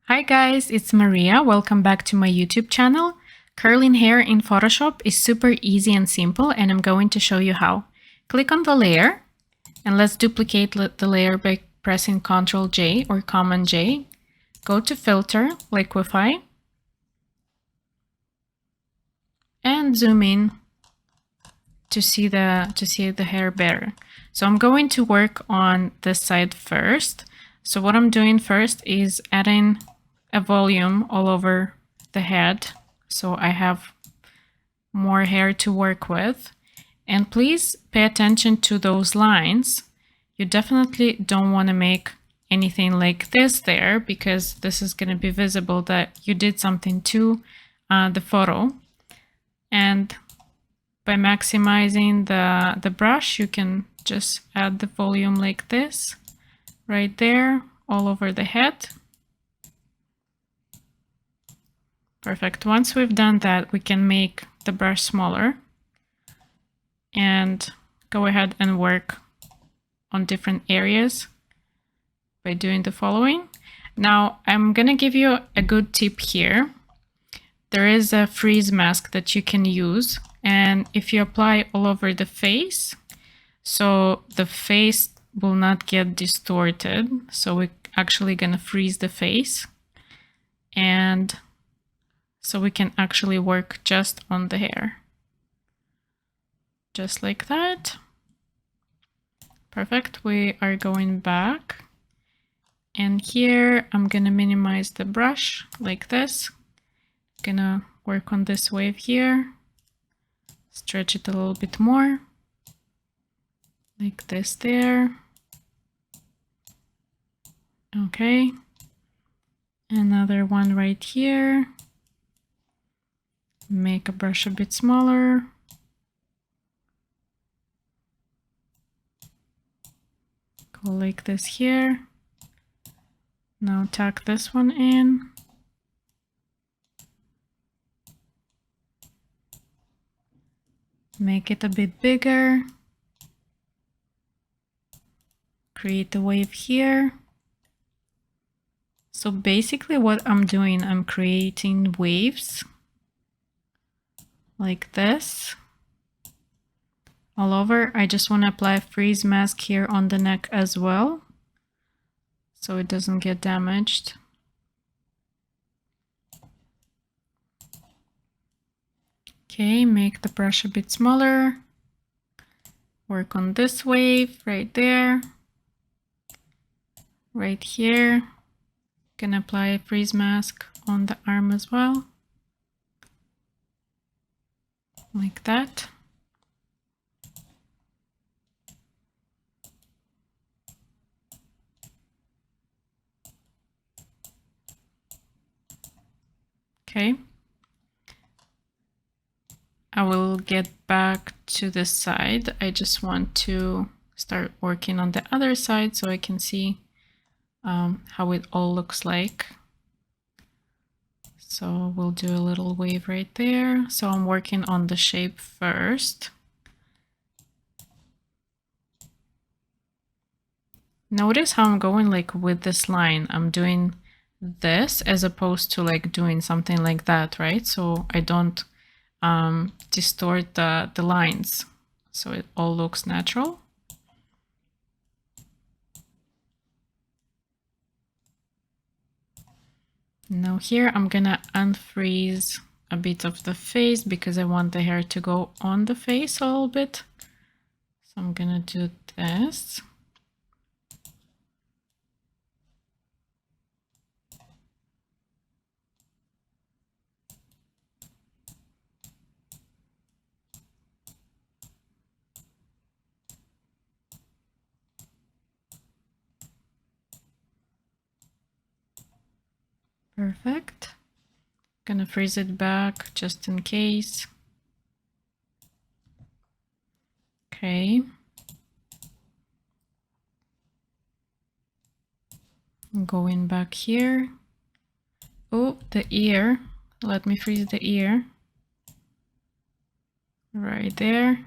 Hi guys, it's Maria. Welcome back to my YouTube channel. Curling hair in Photoshop is super easy and simple, and I'm going to show you how. Click on the layer and let's duplicate the layer by pressing Ctrl J or Command J. Go to Filter, Liquify, and zoom in to see the hair better. So I'm going to work on this side first. So what I'm doing first is adding a volume all over the head, so I have more hair to work with. And please pay attention to those lines. You definitely don't want to make anything like this there, because this is going to be visible that you did something to the photo. And by maximizing the brush, you can just add the volume like this, right there, all over the head. Perfect. Once we've done that, we can make the brush smaller and go ahead and work on different areas by doing the following. Now, I'm going to give you a good tip here. There is a freeze mask that you can use, and if you apply all over the face, so the face will not get distorted, so we're actually going to freeze the face, and so we can actually work just on the hair. Just like that. Perfect. We are going back. And here I'm gonna minimize the brush like this. Gonna work on this wave here. Stretch it a little bit more. Like this there. Okay. Another one right here. Make a brush a bit smaller. Go like this here. Now tuck this one in. Make it a bit bigger. Create a wave here. So basically what I'm doing, I'm creating waves like this all over. I just want to apply a freeze mask here on the neck as well, so it doesn't get damaged. Okay, make the brush a bit smaller. Work on this wave right there. Right here. Can apply a freeze mask on the arm as well. Like that. Okay. I will get back to this side. I just want to start working on the other side so I can see how it all looks like. So we'll do a little wave right there. So I'm working on the shape first. Notice how I'm going like with this line. I'm doing this as opposed to like doing something like that, right? So I don't distort the lines. So it all looks natural. Now here I'm gonna unfreeze a bit of the face because I want the hair to go on the face a little bit. So I'm gonna do this. Perfect. Gonna freeze it back just in case. Okay. I'm going back here. Oh, the ear. Let me freeze the ear. Right there.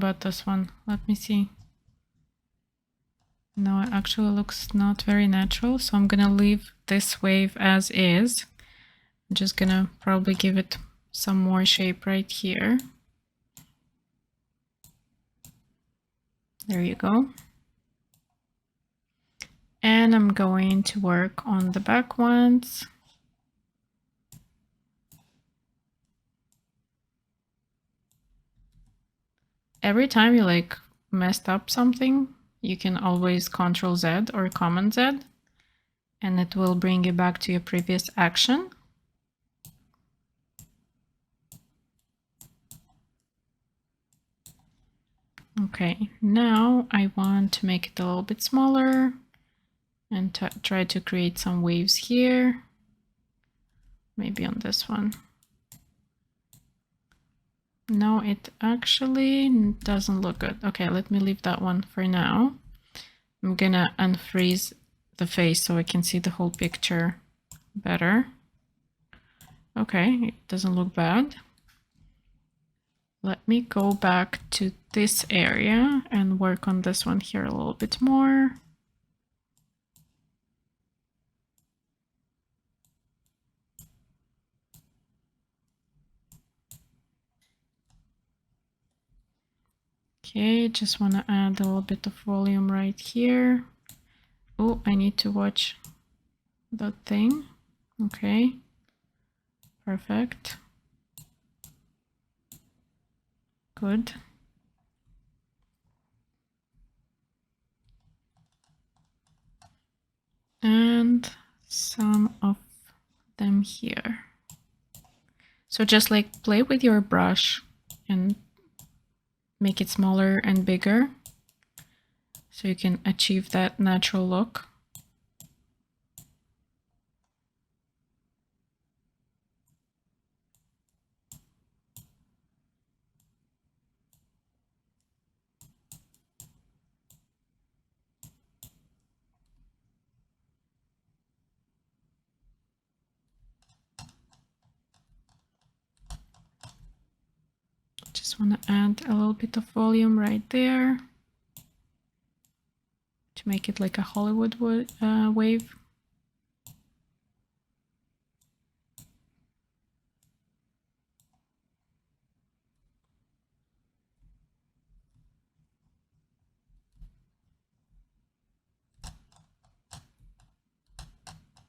about this one? Let me see. No, it actually looks not very natural, so I'm gonna leave this wave as is. I'm just gonna probably give it some more shape right here. There you go. And I'm going to work on the back ones. Every time you like messed up something, you can always Ctrl Z or Command Z, and it will bring you back to your previous action. Okay, now I want to make it a little bit smaller and try to create some waves here. Maybe on this one. No, it actually doesn't look good. Okay, let me leave that one for now. I'm gonna unfreeze the face so I can see the whole picture better. Okay, it doesn't look bad. Let me go back to this area and work on this one here a little bit more. Okay, just want to add a little bit of volume right here. Oh, I need to watch that thing. Okay, perfect. Good. And some of them here. So just like play with your brush and make it smaller and bigger so you can achieve that natural look. Just want to add a little bit of volume right there to make it like a Hollywood wave.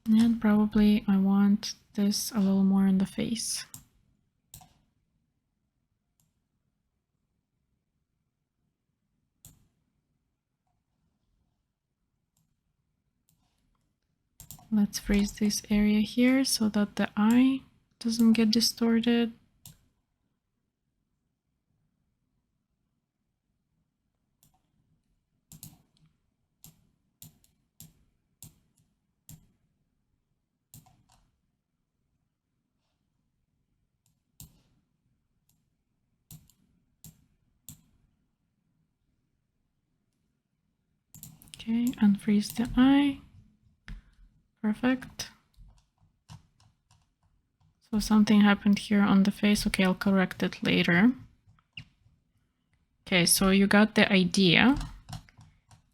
And probably I want this a little more on the face. Let's freeze this area here so that the eye doesn't get distorted. Okay, unfreeze the eye. Perfect. So something happened here on the face. Okay, I'll correct it later. Okay, so you got the idea.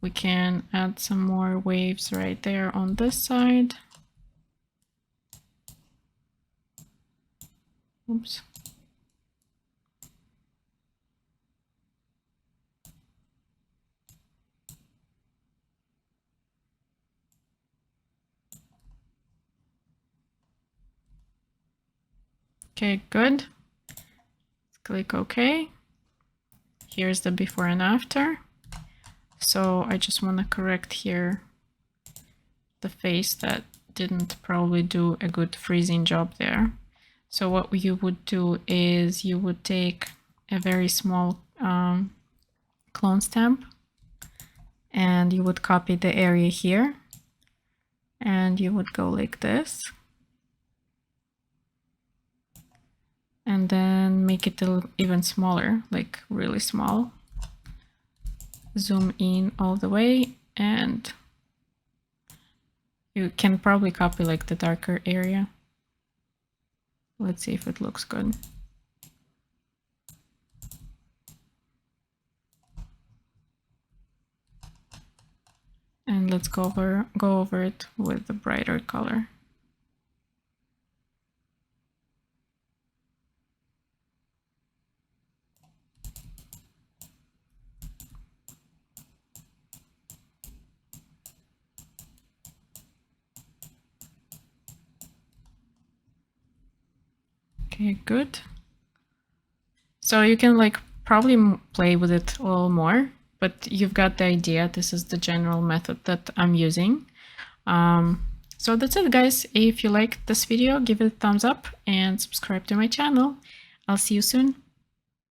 We can add some more waves right there on this side. Oops. Okay, good. Let's click OK. Here's the before and after. So I just want to correct here the face that didn't probably do a good freezing job there. So what you would do is you would take a very small clone stamp and you would copy the area here and you would go like this. And then make it even smaller, like really small. Zoom in all the way, and you can probably copy like the darker area. Let's see if it looks good. And let's go over it with the brighter color. Okay, good. So you can like probably play with it a little more, but you've got the idea. This is the general method that I'm using. So that's it, guys. If you liked this video, give it a thumbs up and subscribe to my channel. I'll see you soon.